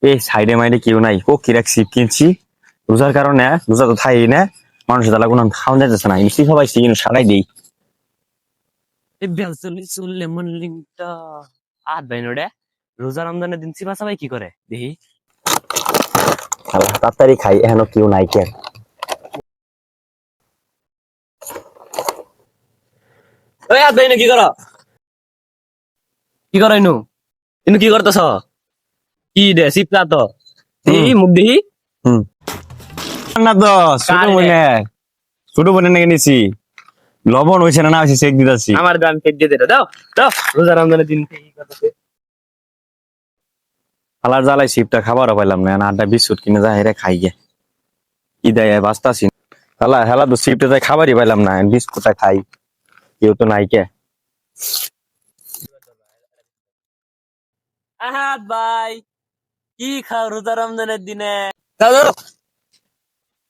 এই সাইডে মাইডে কেউ নাই, ও কিরাক সিপ কিনছি রোজার কারণে। রোজা তো থাই না, মানুষ তালা কোনো খাওয়া যাইতেছে না, মিষ্টি সবাই কিন্তু সারাই দেই। লেমন লিংটা আদ ভাই নোডে রোজা রমজানের দিন চিপা চাবাই কি করে দেখি। আল্লাহ তাড়াতাড়ি খাই, এখন কেউ নাই কেন। ওই আদ ভাই কি করো, কি করো ইনু, ইনু কি করতেছ? কি দে চিপা তো হুম। এই মুখ দেখি। হুম না তো ছোট কারে? বোনে, ছোট বোনে নাকি নিছি, লবণ হয়েছে না না হয়েছে চেক দিতেছি। আমার দাম কেট দিয়ে দে, দাও দাও রোজা রমজানের দিন কি করতেছে। আলার জ্বালাই শিপটা খাবারও পাইলাম না, আড্ডা বিস্কুট কিনে যায় হেরে খাই গে। কি দেয় বাঁচতাছি হেলা হেলা তো শিপটা যাই খাবারই পাইলাম না, বিস্কুটটা খাই, কেউ তো নাই কে। আহাদ ভাই কি খাও রোজা রমজানের দিনে? দাও দাও।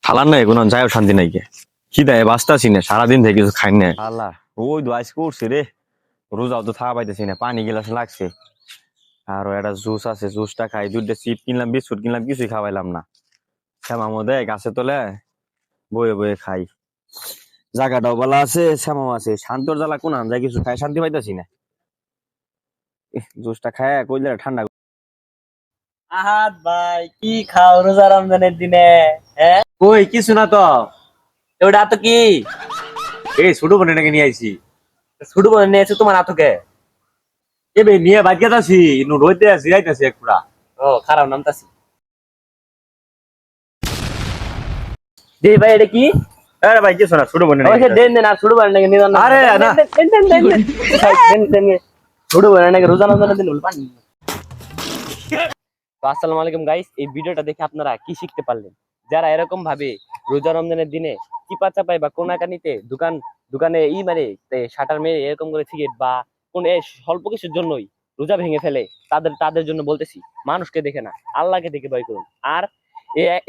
খালার নাই কোনো যায়ও শান্তি নাই কে, কি দেয় বাঁচতাছি না, সারাদিন থেকে কিছু খাই না। আল্লাহ ওই দোয়াইস করছে রে, রোজাও তো থাকা পাইতেছি না, পানি গিলাস লাগছে। আর একটা জুস আছে, জুসটা খাই, দুইটা চিপ কিনলাম, বিস্কুট কিনলাম, কিছুই খাওয়াইলাম না। শ্যামা মধ্যে গাছে তোলে বয়ে বয়ে খাই। জায়গাটাও বলা আছে, শ্যামাও আছে, শান্তর জ্বালা কোন যায় কিছু খাই শান্তি পাইতেছি না। জুসটা খায় কইলে ঠান্ডা। আহাদ ভাই কি খাও রোজা রমজানের দিনে? হ্যাঁ কই কিছু না তো, ওটা তো কি এই ছোট বোনে নাকি নিয়ে আইছি। ছোট বোন নিয়ে এসে তোমার হাতুকে? এবে নিয়ে বাদ আছি, রইতে আছি যাইতেছি এক পুরা। ও খারাপ নামতাছি। দে ভাই এটা কি? আরে ভাই কিছু না, ছোট বোনে নাকি অবশ্যই দেন দেন, আর ছোট বোন নাকি নিদান। আরে না। দেন দেন দেন দেন দেন দেন দেন। ছোট বোন নাকি রোজা রমজানের দিন বলবেন। তো আসসালামু আলাইকুম গাইস, এই ভিডিওটা দেখে আপনারা কি শিখতে পারলেন? যারা এরকম ভাবে রোজা রমজানের দিনে চিপা চাপাই বা কোনাকানিতে দোকানে মানে শাটার মেরে এরকম করে সিগারেট বা কোন স্বল্প কিছুর জন্যই রোজা ভেঙে ফেলে, তাদের জন্য বলতেছি, মানুষকে দেখে না আল্লাহকে দেখে ভয় করুন। আর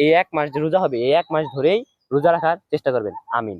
এই এক মাস যে রোজা হবে, এই এক মাস ধরেই রোজা রাখার চেষ্টা করবেন। আমিন।